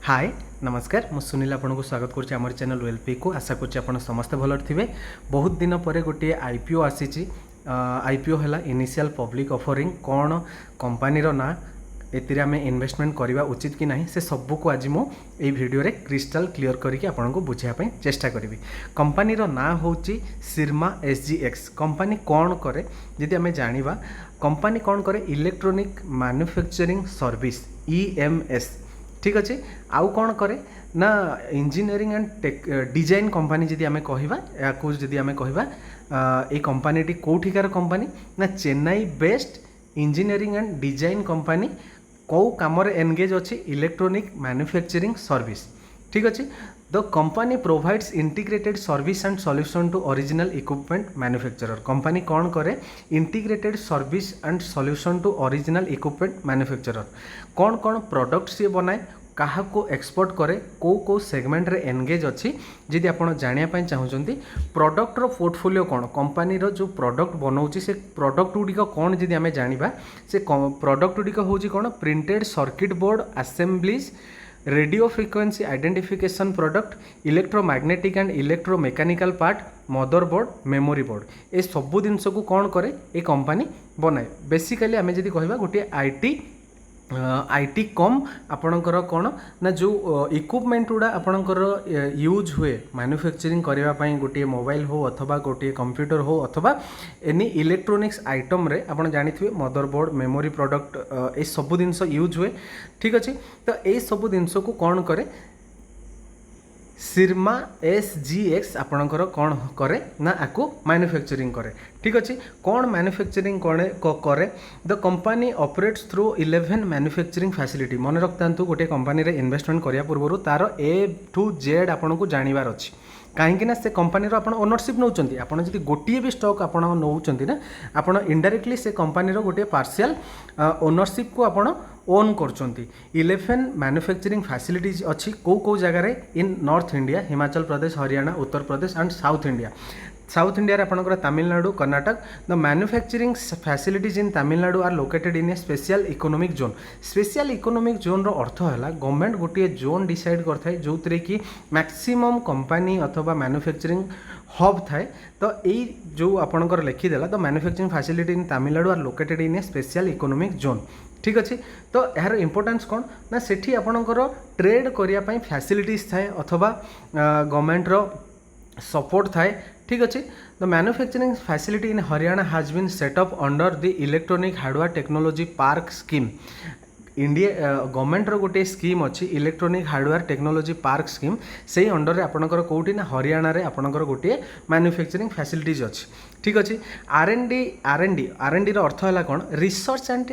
हाय नमस्कार मु सुनील आपन को स्वागत करुच्ची आम चैनल वेलपी को आशा करुच्ची आपन समस्ते भल थे। बहुत दिन पर गोटे आईपीओ आसी आईपीओ है इनिशियल पब्लिक ऑफरिंग कौन कंपनी ना एतिर आम इन्वेस्टमेंट करवा उचित कि नहीं से सबू को आज मुझे वीडियो रे क्रिस्टल क्लीयर करके आपन को बुझापी चेष्टा करी। कंपनी ना हूँ सिरमा एसजीएक्स कंपनी कौन करे जदि आम जाना कंपनी कौन करे इलेक्ट्रोनिक मैन्युफैक्चरिंग सर्विस ईएमएस ठीक अच्छे आउ कौन करे ना इंजीनियरिंग एंड डिजाइन कंपनी जदि आम कहवा जदि आम कहवा ये कंपनी कौटिकार कंपनी ना Chennai based engineering and design company कौ कम एनगेज अच्छी इलेक्ट्रोनिक मैन्युफैक्चरिंग सर्विस ठीक अच्छे। The company provides integrated service and solution to original equipment manufacturer company कौन करे integrated service and solution to original equipment manufacturer कौन कौन प्रोडक्ट सी बनाए क्या को एक्सपोर्ट करे को सेगमेंट रे एनगेज अच्छी जदि आप जानापी चाहते प्रोडक्टर पोर्टफोलियो कौन कंपनी जो प्रोडक्ट बनाऊँगी से प्रोडक्ट गुड़िक कौन जदि आम जाना से प्रोडक्ट गुड़िक हूँ कौन printed circuit board assemblies radio frequency identification product electromagnetic and electromechanical part motherboard memory board ये सबू जिनस को कौन करे ये कंपनी बनाए। बेसिकली आम जदि कह गोटे आईटी कम आपणकर कौन ना जो इक्विपमेंट गुड़ा आपणकर यूज हुए मैन्युफैक्चरिंग करने गोटे मोबाइल हो अथवा गोटे कंप्यूटर हो अथवा एनी इलेक्ट्रोनिक्स आइटम रे आपण जानिथिबे मदरबोर्ड मेमोरी प्रोडक्ट ए सब जिनस यूज हुए ठीक अच्छे। तो ये सब जिनस को कौन करे सिरमा एसजीएक्स आपणकर कौन करे ना आपको मैन्युफैक्चरिंग करे ठीक अच्छे। कौन मैन्युफैक्चरिंग करे the company operates through 11 manufacturing facility मन रखता गोटे कंपनी रे इन्वेस्टमेंट करिया पूर्व तार ए टू जेड आपन को जानिबार अछि कहीं से कंपनी आप ओनरशिप नौ जी गोटे भी स्टॉक आप ना आप इनडायरेक्टली से कंपनी गोटे पार्शियल ओनरशिप को आप ओन कर 11 मैन्युफैक्चरिंग फैसिलिटीज अच्छी कौ जगार in north India Himachal Pradesh Haryana Uttar Pradesh and south India आपंकर Tamil Nadu Karnataka the manufacturing facilities in Tamil Nadu are located in a special economic zone. Special economic zone रो अर्थ है गवर्नमेंट गोटे जोन डिसाइड करता है जो कि मैक्सिमम कंपनी अथवा मैन्युफैक्चरिंग हब थाए। तो यही जो आपंकर लिखिदेला the manufacturing facility in Tamil Nadu are located in a special economic zone ठीक अच्छे। तो यार इंपोर्टेंस कौन ना सेठी आपणकर ट्रेड करने फैसिलिटीज थाए अथवा गवर्नमेंट रो सपोर्ट थाए ठीक अच्छे। The manufacturing facility in Haryana has been set up under the electronic hardware technology park scheme India government रो गोटे स्कीम अच्छी electronic hardware technology park scheme से अंडर रे आपणकर कोठी ना हरियाणा रे आपणकर गोटे मैन्युफैक्चरिंग फैसिलिटीज अच्छी ठीक अच्छे। आर एन डी रो अर्थ है कौन रिसर्च एंड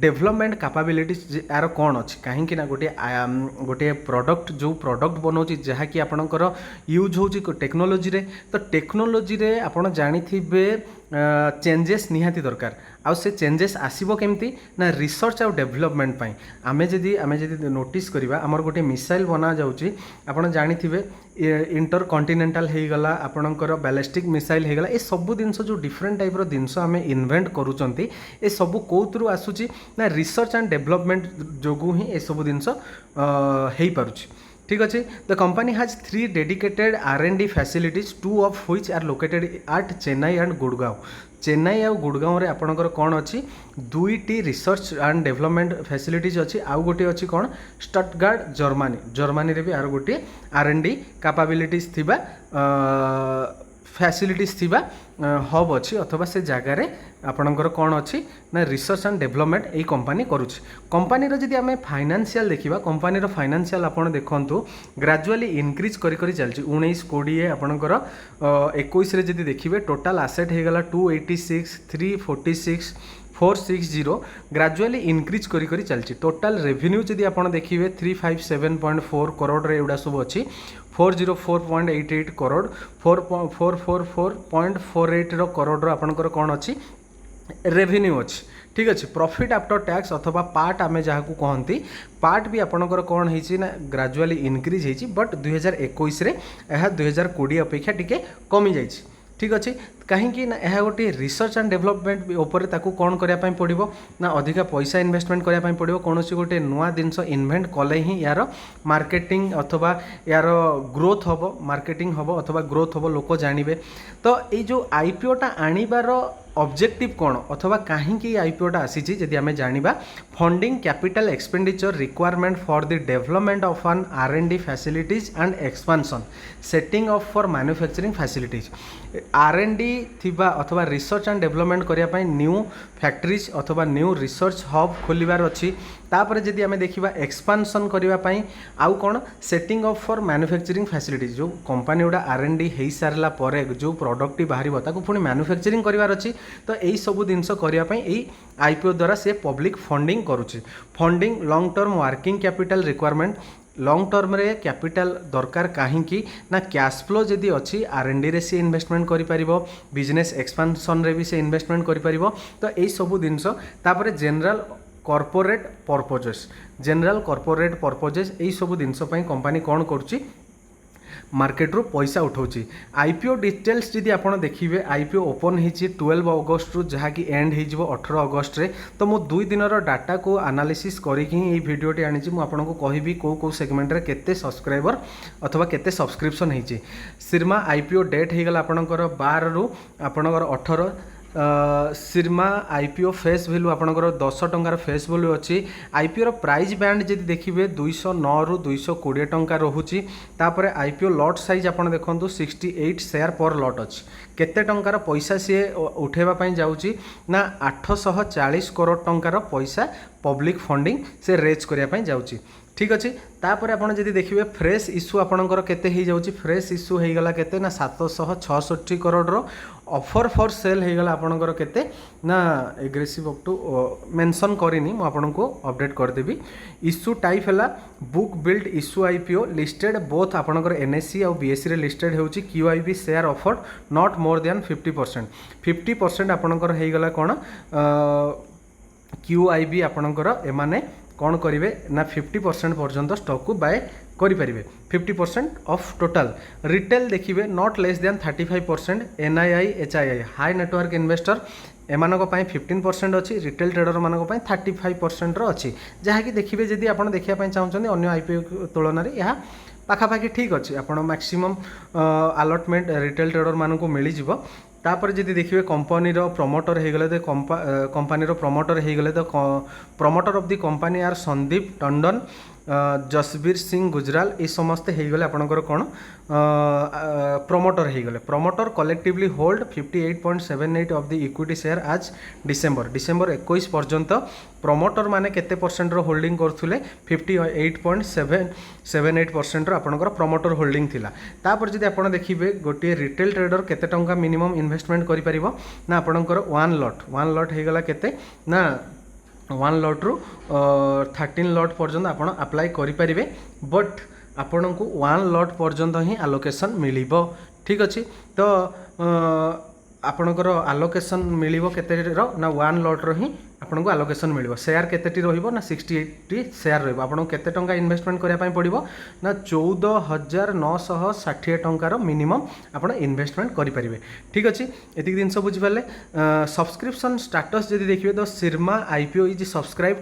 डेवलपमेंट कैपेबिलिटीज यार कौन अच्छी कहीं ना गोटे प्रोडक्ट जो प्रोडक्ट बनाऊँगी जहाँकि आपणकर यूज हो टेक्नोलोजी रे तो टेक्नोलोजी रे आपण जानिथिबे चेंजेस निहाती दरकार आउ से चेंजेस आसीबो केमती ना रिसर्च आउ डेवलपमेंट पाई आमे जदि नोटिस करिबा हमर गोटे मिसाइल बना जाउची आपण जानिथिबे इंटर कॉन्टिनेंटल हो गला आपणकर बैलिस्टिक मिसाइल हो गला ए सब जिनस जो डिफरेंट टाइप रो जिनस आमे इन्वेंट करूचंती ए सब कोथरु आसुची ना रिसर्च एंड डेवलपमेंट जोगु ही ए सब जिनस हेई पारुची ठीक अच्छे। The company has 3 dedicated R&D facilities 2 of which are located at Chennai and Gurgaon. Chennai और गुड़गांव रे आपणकर कौन अच्छी दुईटी रिसर्च एंड डेवलपमेंट फैसिलिटीज अच्छी आउ गोटे अच्छी कौन स्टटगार्ड जर्मनी रे भी आर गोटे R&D कैपेबिलिटीज थिबा फैसिलिटीज थिबा हब अच्छी अथवा से जगार आपणकर कौन अच्छी ना रिसर्च एंड डेवलपमेंट यही कंपनी करुच्ची। कंपनी जदि आम फाइनेंशियल देखा कंपनी फाइनेंशियल आप देखु ग्रेजुअली इनक्रीज करी चलती 19-20 आपणकर 21 जदि देखिए टोटाल आसेट होगला 286 346 460 ग्रेजुअली इनक्रीज करी चलती। टोटाल रेवेन्यू जदि आप देखिए 357.4 करोड़ रे एवडा सब अच्छी 404.88 करोड़ 444.48 करोड़ आपणकर कौन अच्छी रेवेन्यू अच्छी ठीक अच्छे। प्रॉफिट आफ्टर टैक्स अथवा पार्ट आम जहाँ को कहती पार्ट भी आपणकर कौन होती ना ग्रेजुअली इनक्रीज होती बट 2021 रे यह 2020 अपेक्षा टिके कमी जाइए ठीक अच्छे कहीं ना यह गोटे रिसर्च एंड डेवलपमेंट उपर ताकू कौन करने पड़ो ना अधिका पैसा इन्वेस्टमेंट करने पड़ो कौन गोटे नुआ जिनस इन्वेंट कले ही यार मार्केटिंग अथवा यार ग्रोथ हम मार्केटिंग हम अथवा ग्रोथ हम लोक जानवे तो ये जो आईपीओटा आनिबार ऑब्जेक्टिव कौन अथवा कहीं आईपीओटा आसी जदि आम जाना funding capital expenditure requirement for the development of an R&D facilities and expansion setting up for manufacturing facilities R&D थिबा अथवा रिसर्च एंड डेवलपमेंट करने न्यू फैक्ट्रीज अथवा न्यू रिसर्च हब खोलिबार अच्छी तापर जदि आम देखा एक्सपांशन करने आउ कौन setting up for manufacturing facilities जो कंपनी गुड़ा R&D हो सारा पर जो प्रोडक्ट बाहर पुणी मैन्युफैक्चरिंग करार अच्छी तो यही सब जिनस करने आईपीओ द्वारा से पब्लिक फंडिंग करुच्ची funding long term working capital requirement long term रे कैपिटल दरकार कहीं ना कैश फ्लो जदि अच्छी R&D रे से इन्वेस्टमेंट करि बिजनेस एक्सपांशन रे भी से इन्वेस्टमेंट करि तो यही सब जिनस तापर जनरल कॉर्पोरेट पर्पजेस यही सब जिनस कंपनी कौन करुच्ची मार्केट रू पैसा उठाऊँगी आईपीओ डिटेल्स जदि आप देखिए आईपीओ ओपन होती 12 अगस्त रु जहाँकि एंड हो 18 अगस्त रे तो मु 2 दिन डाटा को एनालिसिस करके ही भिडियोटी आनी आपको कहबी कौ सेगमेंट रे केते सब्सक्राइबर अथवा केते सब्सक्रिप्शन होती सिरमा आईपीओ डेट हो गला आपणकर 12 रु आपणकर 18 सिरमा आईपीओ फेस वैल्यू आपणकर 10 टंकार फेस वैल्यू अच्छी आईपीओ प्राइस बैंड जदि देखिए 209 रु 220 टंका रोचे तापर आईपीओ लॉट साइज आप देखो 68 शेयर पर लॉट अच्छी केते टंकार पैसा सी उठेबापी जाऊँगी ना 840 करोड़ टंकार पैसा पब्लिक फंडिंग से रेज करने जाऊँगी ठीक अच्छे तापर आप देखिए फ्रेश इश्यू आपणकर केते हो जाऊँगी फ्रेश इश्यू हो गला केते ना 766 करोड़ रो ऑफर फॉर सेल हो गला आपणकर केते ना एग्रेसिव अप टू मेंशन करिनी मु आपनको अपडेट करदेबी इश्यू टाइप है book build issue IPO listed both आपणकर NSE और BSE रे लिस्टेड होउची QIB share offered not more than 50% आपणकर हो गला कोन QIB आपणकर एमाने कौन करेंगे ना 50% पर्यंत स्टॉक को बाय करें 50% ऑफ टोटल रिटेल देखिए not less than 35% NII HII high net worth investor एमानक 15% अच्छी रिटेल ट्रेडर मानक 35% अच्छी जहाँकि देखिए जदि आप देखा चाहते अन्य आईपीओ तुलन में पाखापाखि ठीक अच्छे आप मैक्सिमम अलॉटमेंट रिटेल ट्रेडर मानक मिल तापर जदि देखिए कंपनी प्रमोटर हो गले तो कंपनी प्रमोटर हो गले तो promoter of the company are Sandeep Tandon Jasbir Singh Gujral ये समस्ते हो गले आपणकर कौन प्रमोटर हो गले promoter collectively hold 58.78 of the equity share आज डिसेंबर 21 पर्यंत प्रमोटर माने केते परसेंट रो होल्डिंग करथुले 58.78% रो आपणकर प्रमोटर होल्डिंग थिला तापर जदि आपण देखिबे गोटे रिटेल ट्रेडर केते टंका मिनिमम इन्वेस्टमेंट करि परिबो ना आपणकर वन लॉट हो गला केते ना 1 लॉट रु 13 लॉट पर्यंत आपण अप्लाई करें बट आपण को 1 लॉट पर्यंत ही आलोकेशन मिलिबो ठीक अच्छे तो आपणकर आलोकेशन मिलिबो केते रो ना 1 लॉट रो ही आपनको आलोकेशन मिलिबो शेयर केतेटी रहिबो ना 68 शेयर रहिबो आपनको केते टंका इन्वेस्टमेंट करिया पई पड़िबो ना 14960 टंकार मिनिमम आपण इन्वेस्टमेंट करि परिबे ठीक अछि एतिक दिन सब बुझि पाले सब्सक्रिप्शन स्टेटस जदि देखिबे तो सिरमा आईपीओ इज सब्सक्राइब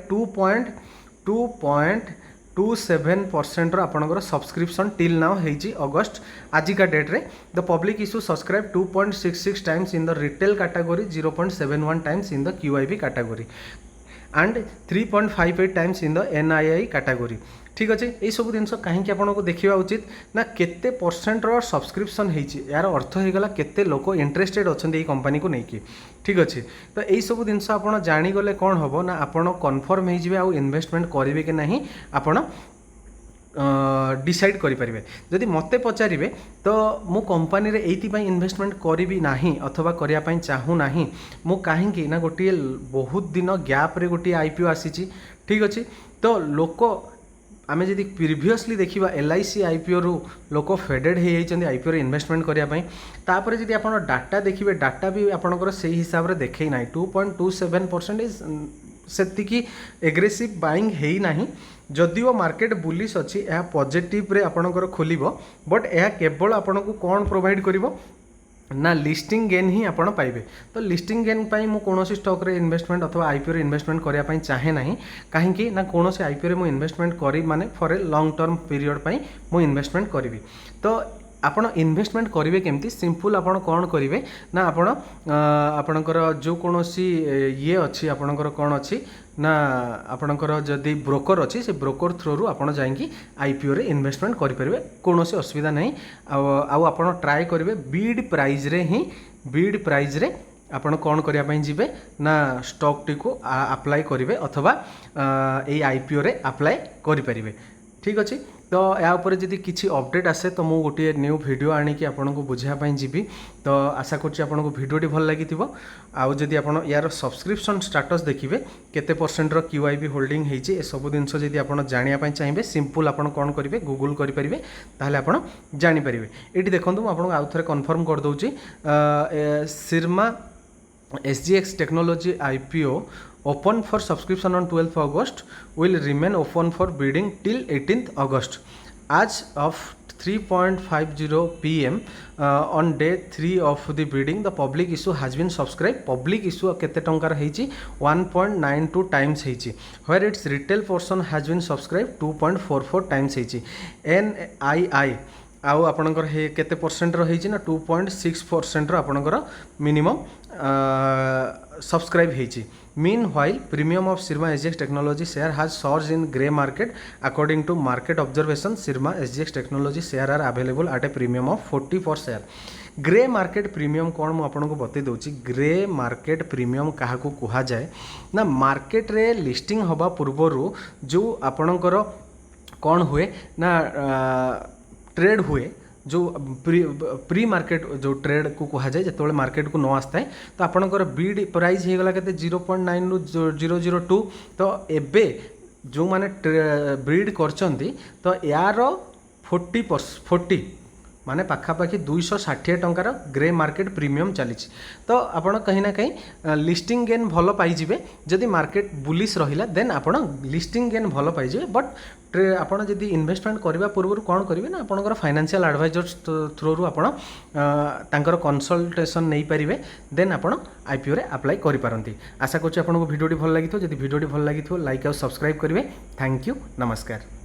2.27% आपणकर सब्सक्रिप्शन टिल नाउ हेजी अगस्त आजिका डेट रे the public issue subscribe 2.66 times in the retail category 0.71 times in the QIB category and 3.58 times in the NII category ठीक अच्छे ये सब जिन कहीं आपको देखा उचित ना केते परसेंट रो सब्सक्रिप्शन होती यार अर्थ होगा केते लोक इंटरेस्टेड अच्छा ये कंपनी को लेकिन ठीक अच्छे तो यही सब जिन आप जानीगले कौन हम ना आप कन्फर्म हो इन्वेस्टमेंट करेंगे कि नहीं आपण डिसाइड करें जदि मते पचारे तो मु कंपनी रे एइथिपाई इन्वेस्टमेंट करी ना अथवा करने चाहू ना मु कहीं ना गोटे बहुत दिन गैप रे गोटे आईपीओ आसी ठीक अच्छे तो लोक आमे जदि प्रीवियसली देखिबा LIC आईपीओ रु लोक फेडेड हो जाइछन्ती आईपीओ रे इन्वेस्टमेंट करिया पई तापर जदि आपण डाटा देखिबे डाटा भी आपणकर सही हिसाब रे देखै नाही 2.27% इज सेतिकी एग्रेसिव बाइंग हेई नाही जदिओ मार्केट बुलिश अच्छी यह पॉजिटिव रे आपणकर खोलिबो बट यह केवल आपनको कौन प्रोवाइड करिवो ना लिस्टिंग गेन ही आपण पाइबे। तो लिस्टिंग गेन पाई मु कोनोसी स्टॉक रे इन्वेस्टमेंट अथवा आईपीओ रे इन्वेस्टमेंट करिया पाई चाहे नाही, काहेकि ना कोनोसी आईपीओ रे मु इन्वेस्टमेंट करी माने for a long term period पाई मु इन्वेस्टमेंट करिवि। तो आपण इन्वेस्टमेंट करेंगे केमती सिंपल आपण कौन करेंगे ना आपण आपणकर जो कोनोसी ये अच्छी आपणकर कौन अच्छी ना आपणकर जदि ब्रोकर अच्छी से ब्रोकर थ्रू रू आपण जाइंकी आईपीओ रे इन्वेस्टमेंट करेंगे कोनोसी असुविधा नहीं। आपण ट्राए करेंगे बीड प्राइज रे ही बीड प्राइज रे आपण कौन करने जीवे ना स्टॉक टी को अप्लाई करेंगे अथवा ये आईपीओ रे अप्लाई करें। ठीक अच्छे। तो या ऊपर जदि किसी अपडेट आसे तो मु गोटे न्यू वीडियो आनिकी आपको बुझाई जीवी। तो आशा करुँच आपको वीडियोटी भल लगी आउ जदि आप यार सब्सक्रिप्शन स्टाटस देखिए केते परसेंट रो क्यूआईबी होल्डिंग होती है सब जिन जदि आप जानापी चाहिए सिंपल आप कौन करेंगे गूगल करेंगे ताहले आप जानीपर। ये देखो मुझे आउ थे कन्फर्म करदे सिरमा SGX technology IPO open for subscription on 12th August will remain open for bidding till 18th August. As of 3:50 PM on day 3 of the bidding, the public issue has been subscribed. Public issue केते टंकार हेची 1.92 times हेची, where its retail portion has been subscribed 2.44 times हेची। NII आउ आपणकर हे केते percent रो हेची ना 2.6% रो आपणकर मिनिमम सब्सक्राइब हेची। Meanwhile, premium of Sirma SGX Technology share has surged in grey market. According to market observation, Sirma SGX Technology share are available at a premium of 40 per share. Grey market premium कौन मु आपको बतई दूची। Grey market premium क्या कहा जाए ना market रे listing हवा पूर्वर जो आपणकर कौन हुए ना ट्रेड हुए जो प्री मार्केट जो ट्रेड को कहा जाए जो मार्केट को न आसता है तो आपणकर बीड प्राइस होगला के 0.9 रु 002। तो एबे जो माने ब्रीड करचंती तो यार 40 माने पाखापाखि 260 टंकार ग्रे मार्केट प्रीमियम चली। तो आपण कहीं ना कहीं लिस्टिंग गेन भल पाइबे जदि मार्केट बुलिश रहिला देन आपण लिस्टिंग गेन भल पाइबे। बट आपण जदि इन्वेस्टमेंट करबा पूर्व कौन करेंगे ना आपणकर फाइनेंशियल एडवाइजर्स थ्रू रू आपण तांकर कंसल्टेशन नहीं पारिबे देन आपण आईपीओ रे अप्लाई करि पारंती। आशा करछि आपनको वीडियोटी भल लागिथो। जदि वीडियोटी भल लागिथो लाइक और सब्सक्राइब करेंगे। थैंक यू, नमस्कार।